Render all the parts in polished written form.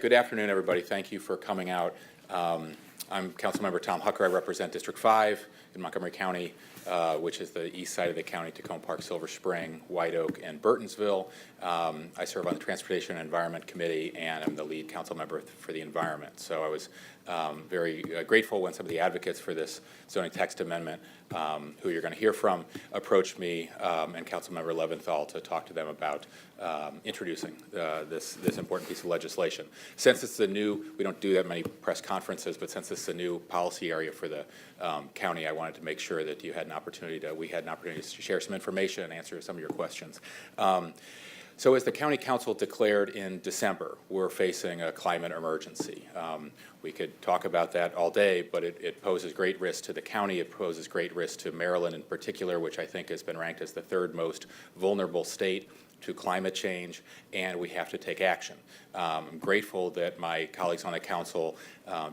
Good afternoon, everybody. Thank you for coming out. I'm Councilmember Tom Hucker. I represent District 5 in Montgomery County, which is the east side of the county, Tacoma Park, Silver Spring, White Oak, and Burtonsville. I serve on the Transportation and Environment Committee, and I'm the lead council member for the environment. So I was very grateful when some of the advocates for this zoning text amendment, who you're going to hear from, approached me and Councilmember Leventhal to talk to them about introducing this important piece of legislation. Since it's a new, we don't do that many press conferences, but since it's a new policy area for the county, I wanted to make sure that we had an opportunity to share some information and answer some of your questions. So as the County Council declared in December, we're facing a climate emergency. We could talk about that all day, but it poses great risk to the county. It poses great risk to Maryland in particular, which I think has been ranked as the third most vulnerable state to climate change, and we have to take action. I'm grateful that my colleagues on the council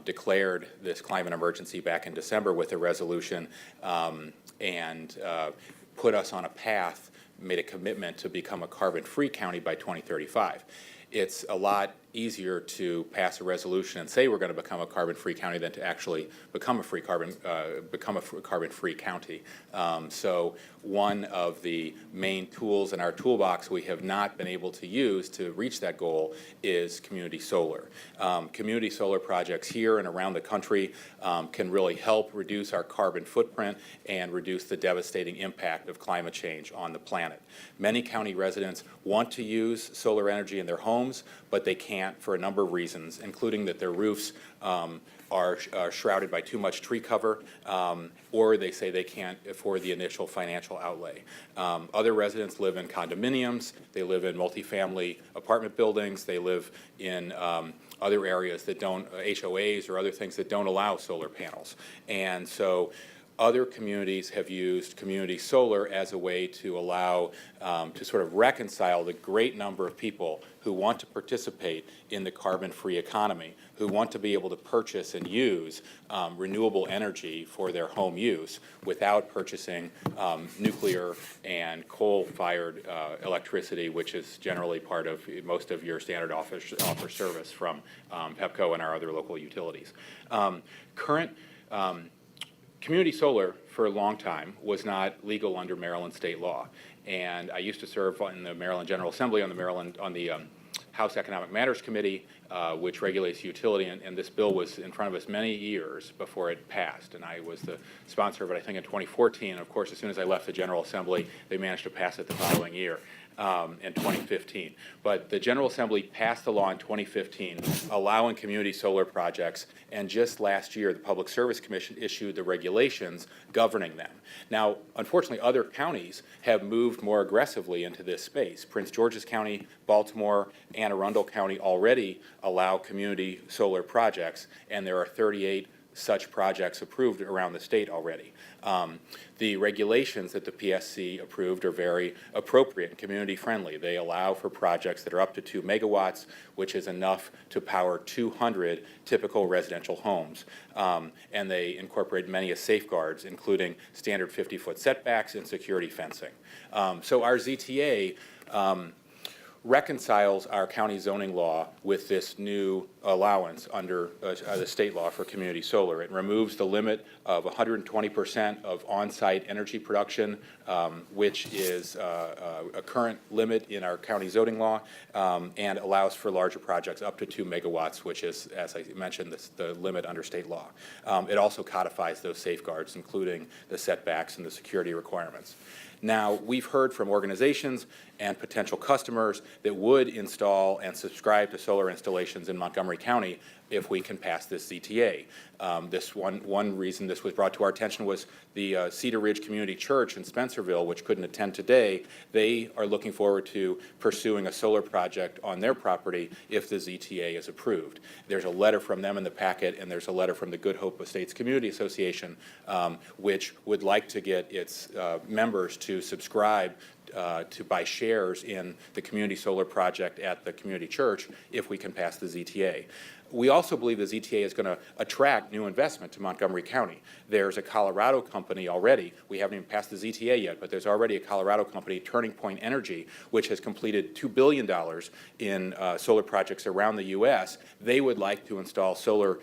declared this climate emergency back in December with a resolution and put us on a path, made a commitment to become a carbon-free county by 2035. It's a lot easier to pass a resolution and say we're going to become a carbon-free county than to actually become a carbon-free county. So one of the main tools in our toolbox we have not been able to use to reach that goal is community solar. Community solar projects here and around the country can really help reduce our carbon footprint and reduce the devastating impact of climate change on the planet. Many county residents want to use solar energy in their homes, but they can't for a number of reasons, including that their roofs are shrouded by too much tree cover, or they say they can't afford the initial financial outlay. Other residents live in condominiums, they live in multifamily apartment buildings, they live in other areas that don't, HOAs or other things that don't allow solar panels. And so other communities have used community solar as a way to allow, to sort of reconcile the great number of people who want to participate in the carbon-free economy, who want to be able to purchase and use renewable energy for their home use without purchasing nuclear and coal-fired electricity, which is generally part of most of your standard offer service from PEPCO and our other local utilities. Community solar for a long time was not legal under Maryland state law, and I used to serve in the Maryland General Assembly on the House Economic Matters Committee, which regulates utility, and this bill was in front of us many years before it passed, and I was the sponsor of it, I think, in 2014. And of course, as soon as I left the General Assembly, they managed to pass it the following year. In 2015. But the General Assembly passed the law in 2015 allowing community solar projects, and just last year the Public Service Commission issued the regulations governing them. Now, unfortunately, other counties have moved more aggressively into this space. Prince George's County, Baltimore, Anne Arundel County already allow community solar projects, and there are 38 such projects approved around the state already. The regulations that the PSC approved are very appropriate and community friendly. They allow for projects that are up to 2 megawatts, which is enough to power 200 typical residential homes. And they incorporate many safeguards, including standard 50-foot setbacks and security fencing. So our ZTA reconciles our county zoning law with this new allowance under the state law for community solar. It removes the limit of 120% of on-site energy production, which is a current limit in our county zoning law, and allows for larger projects up to 2 megawatts, which is, as I mentioned, the limit under state law. It also codifies those safeguards, including the setbacks and the security requirements. Now, we've heard from organizations and potential customers that would install and subscribe to solar installations in Montgomery County if we can pass this ZTA. This one reason this was brought to our attention was the Cedar Ridge Community Church in Spencerville, which couldn't attend today. They are looking forward to pursuing a solar project on their property if the ZTA is approved. There's a letter from them in the packet, and there's a letter from the Good Hope Estates Community Association, which would like to get its members to subscribe to buy shares in the community solar project at the community church if we can pass the ZTA. We also believe the ZTA is going to attract new investment to Montgomery County. There's a Colorado company already. We haven't even passed the ZTA yet, but there's already a Colorado company, Turning Point Energy, which has completed $2 billion in solar projects around the U.S. They would like to install solar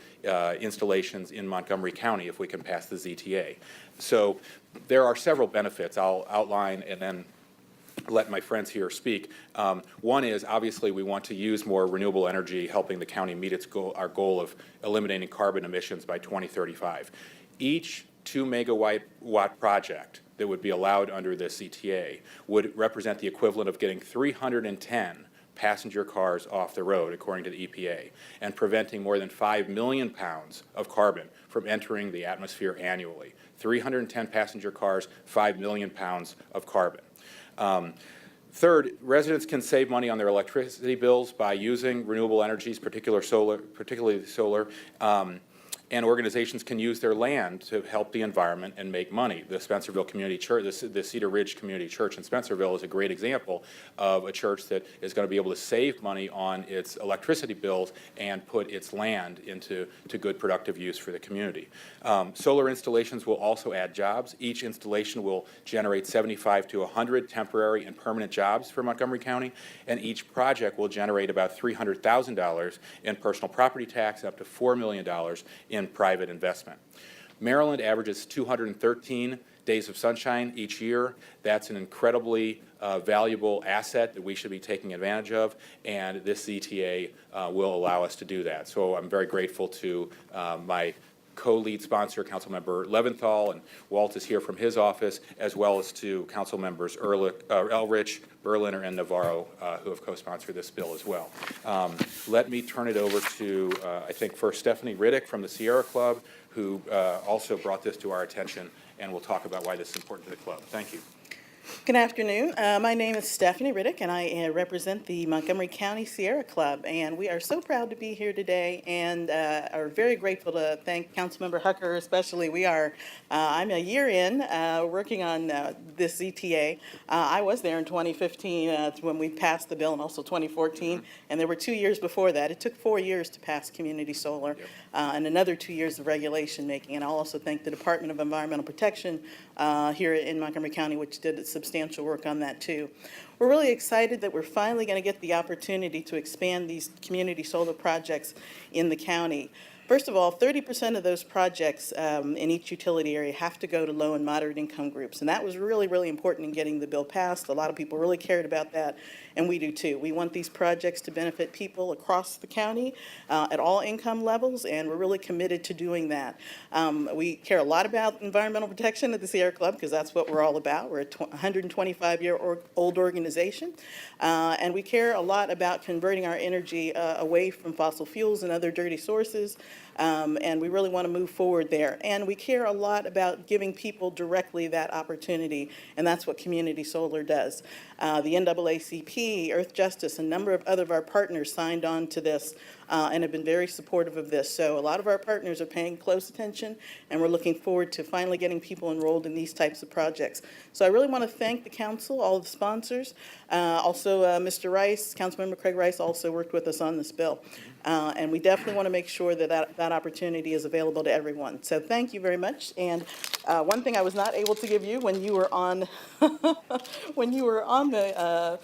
installations in Montgomery County if we can pass the ZTA. So there are several benefits I'll outline and then let my friends here speak. One is, obviously, we want to use more renewable energy, helping the county meet its goal, our goal of eliminating carbon emissions by 2035. Each 2 megawatt project that would be allowed under this ZTA would represent the equivalent of getting 310 passenger cars off the road, according to the EPA, and preventing more than 5 million pounds of carbon from entering the atmosphere annually. 310 passenger cars, 5 million pounds of carbon. Third, residents can save money on their electricity bills by using renewable energies, particularly solar, and organizations can use their land to help the environment and make money. The Spencerville Community Church, the Cedar Ridge Community Church in Spencerville is a great example of a church that is going to be able to save money on its electricity bills and put its land into good productive use for the community. Solar installations will also add jobs. Each installation will generate 75 to 100 temporary and permanent jobs for Montgomery County, and each project will generate about $300,000 in personal property tax and up to $4 million in private investment. Maryland averages 213 days of sunshine each year. That's an incredibly valuable asset that we should be taking advantage of, and this ZTA will allow us to do that. So I'm very grateful to my co-lead sponsor, Councilmember Leventhal, and Walt is here from his office, as well as to Council Members Elrich, Berliner, and Navarro, who have co-sponsored this bill as well. Let me turn it over to, I think, first Stephanie Riddick from the Sierra Club, who also brought this to our attention, and will talk about why this is important to the club. Thank you. Good afternoon. My name is Stephanie Riddick, and I represent the Montgomery County Sierra Club. And we are so proud to be here today, and are very grateful to thank Councilmember Hucker especially. I'm a year in working on this ZTA. I was there in 2015 when we passed the bill, and also 2014. And there were 2 years before that. It took 4 years to pass community solar, and another 2 years of regulation making. And I'll also thank the Department of Environmental Protection here in Montgomery County, which did substantial work on that too. We're really excited that we're finally going to get the opportunity to expand these community solar projects in the county. First of all, 30% of those projects in each utility area have to go to low and moderate income groups. And that was really, really important in getting the bill passed. A lot of people really cared about that, and we do too. We want these projects to benefit people across the county at all income levels, and we're really committed to doing that. We care a lot about environmental protection at the Sierra Club, because that's what we're all about. We're a 125-year-old organization, and we care a lot about converting our energy away from fossil fuels and other dirty sources. And we really want to move forward there. And we care a lot about giving people directly that opportunity, and that's what community solar does. The NAACP, Earth Justice, a number of other of our partners signed on to this and have been very supportive of this. So a lot of our partners are paying close attention, and we're looking forward to finally getting people enrolled in these types of projects. So I really want to thank the council, all the sponsors. Also, Mr. Rice, Councilmember Craig Rice, also worked with us on this bill. And we definitely want to make sure that that opportunity is available to everyone. So thank you very much. And one thing I was not able to give you when you were on when you were on the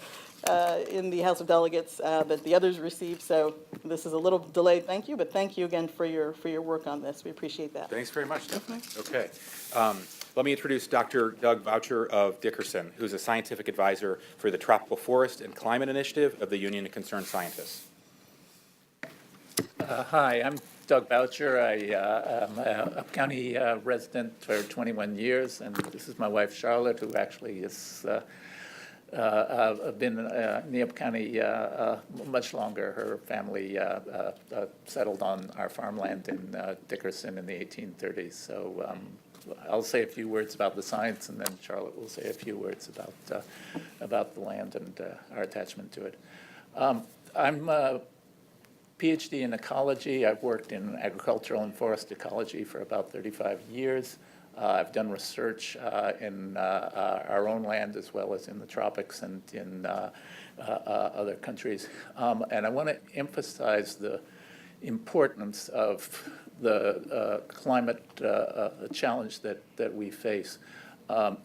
in the House of Delegates that the others received. So this is a little delayed. Thank you, but thank you again for your work on this. We appreciate that. Thanks very much, Stephanie. Okay. Let me introduce Dr. Doug Belcher of Dickerson, who's a scientific advisor for the Tropical Forest and Climate Initiative of the Union of Concerned Scientists. Hi, I'm Doug Belcher. I'm a Up-County resident for 21 years, and this is my wife, Charlotte, who actually has been in the Up-County much longer. Her family settled on our farmland in Dickerson in the 1830s. So I'll say a few words about the science, and then Charlotte will say a few words about the land and our attachment to it. I'm PhD in ecology. I've worked in agricultural and forest ecology for about 35 years. I've done research in our own land as well as in the tropics and in other countries. And I want to emphasize the importance of the climate challenge that we face.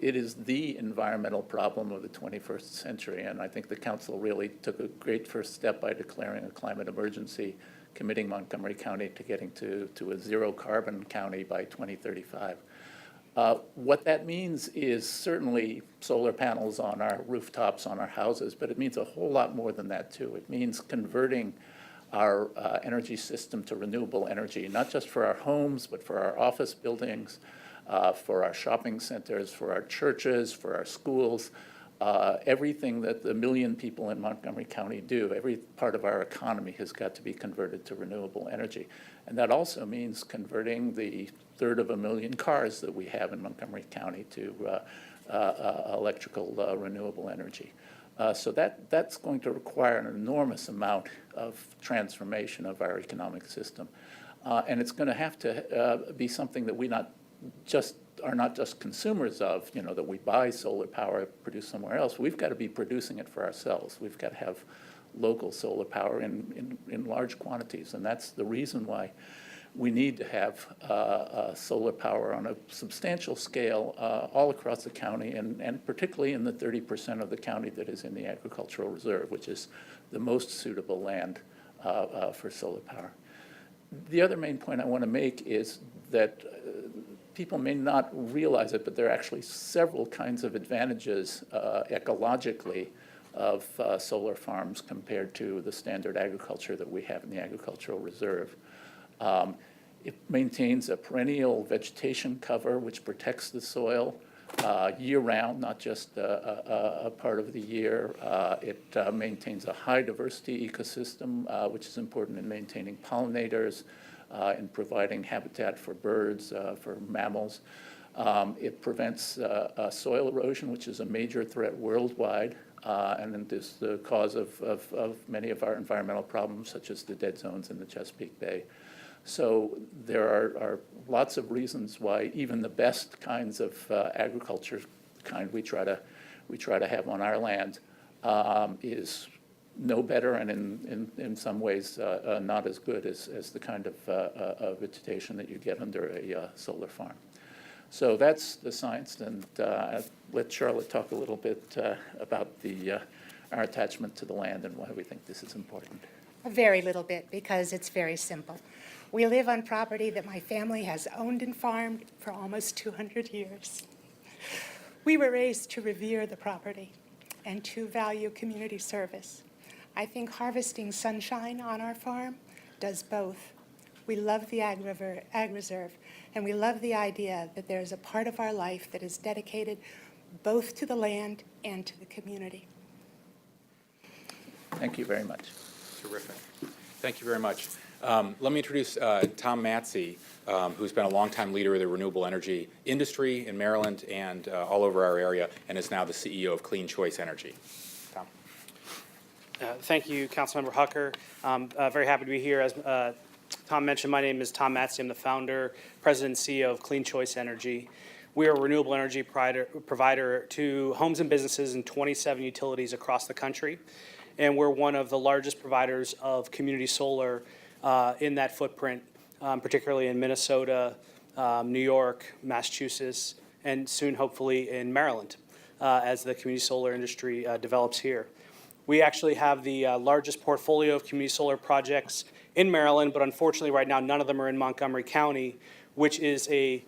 It is the environmental problem of the 21st century, and I think the council really took a great first step by declaring a climate emergency, committing Montgomery County to getting to a zero carbon county by 2035. What that means is certainly solar panels on our rooftops, on our houses, but it means a whole lot more than that too. It means converting our energy system to renewable energy, not just for our homes, but for our office buildings, for our shopping centers, for our churches, for our schools, everything that the million people in Montgomery County do, every part of our economy has got to be converted to renewable energy. And that also means converting the 1/3 cars that we have in Montgomery County to electrical renewable energy. So that's going to require an enormous amount of transformation of our economic system. And it's going to have to be something that we are not just consumers of, that we buy solar power produced somewhere else. We've got to be producing it for ourselves. We've got to have local solar power in large quantities. And that's the reason why we need to have solar power on a substantial scale all across the county, and particularly in the 30% of the county that is in the agricultural reserve, which is the most suitable land for solar power. The other main point I want to make is that people may not realize it, but there are actually several kinds of advantages ecologically of solar farms compared to the standard agriculture that we have in the agricultural reserve. It maintains a perennial vegetation cover which protects the soil year-round, not just a part of the year. It maintains a high diversity ecosystem, which is important in maintaining pollinators, in providing habitat for birds, for mammals. It prevents soil erosion, which is a major threat worldwide, and is the cause of many of our environmental problems, such as the dead zones in the Chesapeake Bay. So there are lots of reasons why even the best kinds of agriculture, the kind we try to have on our land, is no better, and in some ways not as good as the kind of vegetation that you get under a solar farm. So that's the science, and I'll let Charlotte talk a little bit about our attachment to the land and why we think this is important. A very little bit, because it's very simple. We live on property that my family has owned and farmed for almost 200 years. We were raised to revere the property and to value community service. I think harvesting sunshine on our farm does both. We love the ag reserve, and we love the idea that there's a part of our life that is dedicated both to the land and to the community. Thank you very much. Terrific. Thank you very much. Let me introduce Tom Matsey, who's been a longtime leader of the renewable energy industry in Maryland and all over our area, and is now the CEO of Clean Choice Energy. Tom. Thank you, Councilmember Hucker. I'm very happy to be here. As Tom mentioned, my name is Tom Matsey. I'm the founder, president, and CEO of Clean Choice Energy. We are a renewable energy provider to homes and businesses in 27 utilities across the country. And we're one of the largest providers of community solar in that footprint, particularly in Minnesota, New York, Massachusetts, and soon, hopefully, in Maryland, as the community solar industry develops here. We actually have the largest portfolio of community solar projects in Maryland, but unfortunately, right now, none of them are in Montgomery County, which is a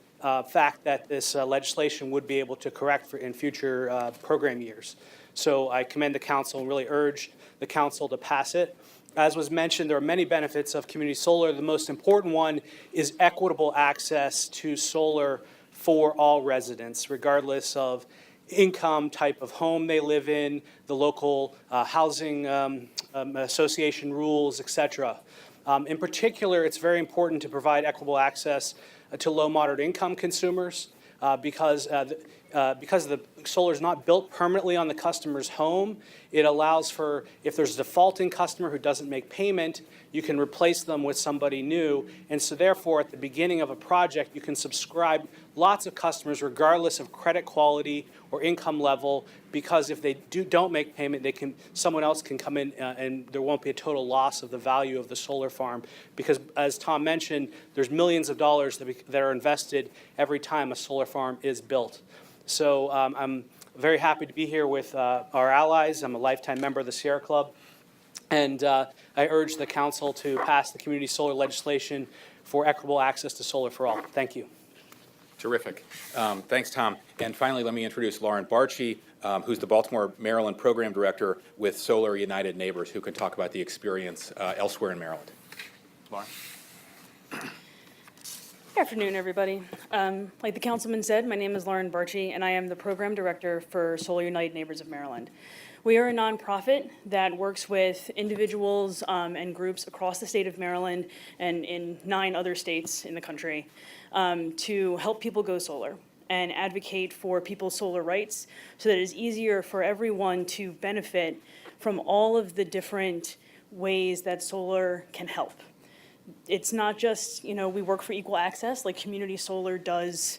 fact that this legislation would be able to correct in future program years. So I commend the council and really urge the council to pass it. As was mentioned, there are many benefits of community solar. The most important one is equitable access to solar for all residents, regardless of income, type of home they live in, the local housing association rules, et cetera. In particular, it's very important to provide equitable access to low, moderate income consumers because the solar is not built permanently on the customer's home. It allows for, if there's a defaulting customer who doesn't make payment, you can replace them with somebody new. And so therefore, at the beginning of a project, you can subscribe lots of customers regardless of credit quality or income level, because if they don't make payment, someone else can come in and there won't be a total loss of the value of the solar farm. Because as Tom mentioned, there's millions of dollars that are invested every time a solar farm is built. So I'm very happy to be here with our allies. I'm a lifetime member of the Sierra Club. And I urge the council to pass the community solar legislation for equitable access to solar for all. Thank you. Terrific. Thanks, Tom. And finally, let me introduce Lauren Barchi, who's the Baltimore, Maryland Program Director with Solar United Neighbors, who can talk about the experience elsewhere in Maryland. Lauren? Good afternoon, everybody. Like the councilman said, my name is Lauren Barchi, and I am the Program Director for Solar United Neighbors of Maryland. We are a nonprofit that works with individuals and groups across the state of Maryland and in 9 other states in the country to help people go solar and advocate for people's solar rights so that it's easier for everyone to benefit from all of the different ways that solar can help. It's not just, we work for equal access like community solar does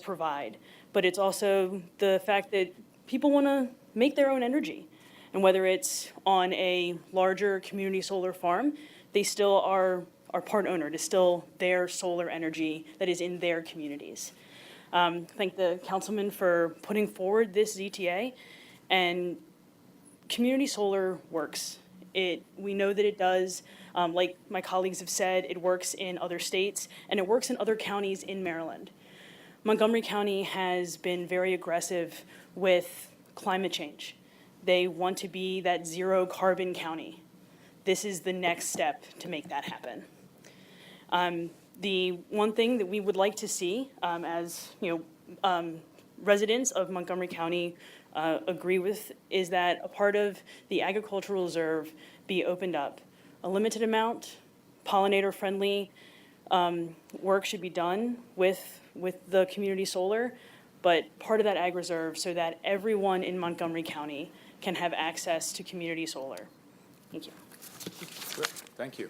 provide, but it's also the fact that people want to make their own energy. And whether it's on a larger community solar farm, they still are part owner. It is still their solar energy that is in their communities. Thank the councilman for putting forward this ZTA, and community solar works. We know that it does. Like my colleagues have said, it works in other states, and it works in other counties in Maryland. Montgomery County has been very aggressive with climate change. They want to be that zero carbon county. This is the next step to make that happen. The one thing that we would like to see, as residents of Montgomery County agree with, is that a part of the agricultural reserve be opened up. A limited amount, pollinator-friendly work should be done with the community solar, but part of that ag reserve so that everyone in Montgomery County can have access to community solar. Thank you. Thank you.